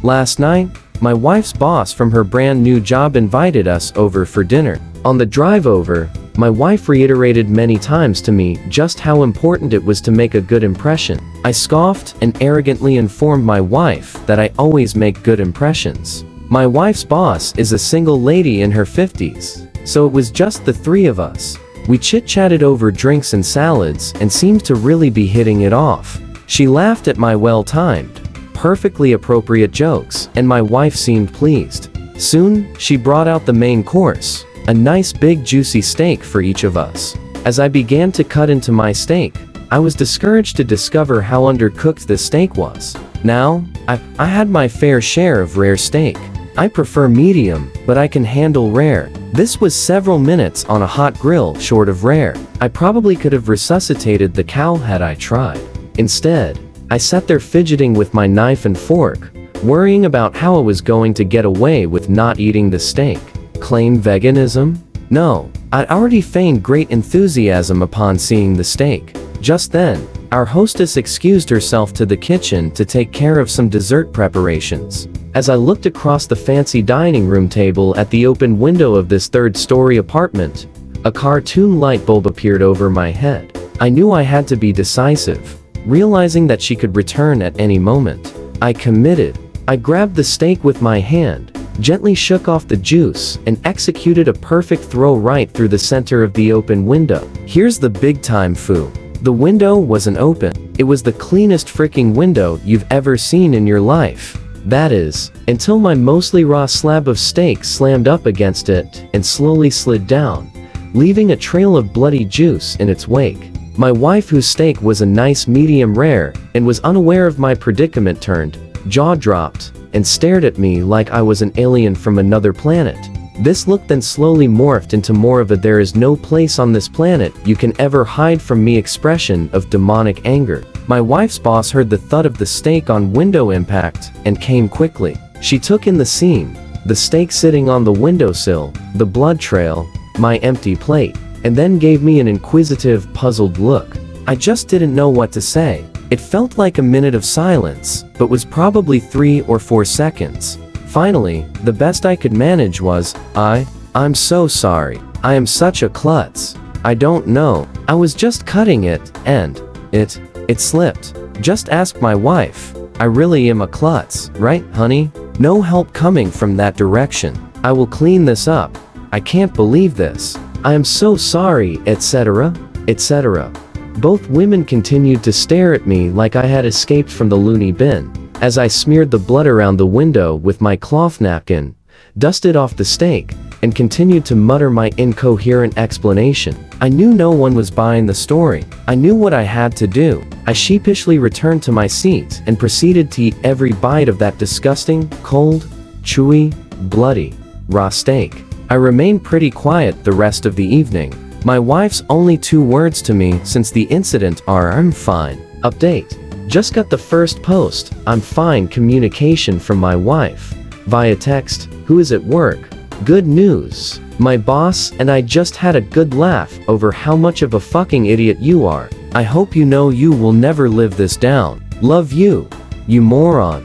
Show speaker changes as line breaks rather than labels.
Last night, my wife's boss from her brand new job invited us over for dinner. On the drive over, my wife reiterated many times to me just how important it was to make a good impression. I scoffed and arrogantly informed my wife that I always make good impressions. My wife's boss is a single lady in her 50s, so it was just the three of us. We chit-chatted over drinks and salads and seemed to really be hitting it off. She laughed at my well-timed, perfectly appropriate jokes, and my wife seemed pleased. Soon, she brought out the main course, a nice big juicy steak for each of us. As I began to cut into my steak, I was discouraged to discover how undercooked the steak was. Now, I had my fair share of rare steak. I prefer medium, but I can handle rare. This was several minutes on a hot grill short of rare. I probably could have resuscitated the cow had I tried. Instead, I sat there fidgeting with my knife and fork, worrying about how I was going to get away with not eating the steak. Claim veganism? No, I'd already feigned great enthusiasm upon seeing the steak. Just then, our hostess excused herself to the kitchen to take care of some dessert preparations. As I looked across the fancy dining room table at the open window of this third-story apartment, a cartoon light bulb appeared over my head. I knew I had to be decisive, realizing that she could return at any moment. I committed. I grabbed the steak with my hand, gently shook off the juice, and executed a perfect throw right through the center of the open window. Here's the big-time foo. The window wasn't open. It was the cleanest freaking window you've ever seen in your life. That is, until my mostly raw slab of steak slammed up against it and slowly slid down, leaving a trail of bloody juice in its wake. My wife, whose steak was a nice medium rare and was unaware of my predicament, turned, jaw dropped, and stared at me like I was an alien from another planet. This look then slowly morphed into more of a "there is no place on this planet you can ever hide from me" expression of demonic anger. My wife's boss heard the thud of the steak on window impact and came quickly. She took in the scene, the steak sitting on the windowsill, the blood trail, my empty plate, and then gave me an inquisitive, puzzled look. I just didn't know what to say. It felt like a minute of silence, but was probably 3 or 4 seconds. Finally, the best I could manage was, I'm so sorry. I am such a klutz. I don't know. I was just cutting it, and it slipped. Just ask my wife. I really am a klutz, right, honey? No help coming from that direction. I will clean this up. I can't believe this. I am so sorry, etc., etc. Both women continued to stare at me like I had escaped from the loony bin. As I smeared the blood around the window with my cloth napkin, dusted off the steak, and continued to mutter my incoherent explanation. I knew no one was buying the story. I knew what I had to do. I sheepishly returned to my seat and proceeded to eat every bite of that disgusting, cold, chewy, bloody, raw steak. I remained pretty quiet the rest of the evening. My wife's only 2 words to me since the incident are "I'm fine." Update. Just got the first post, "I'm fine" communication from my wife, via text, who is at work. Good news. My boss and I just had a good laugh over how much of a fucking idiot you are. I hope you know you will never live this down. Love you, you moron.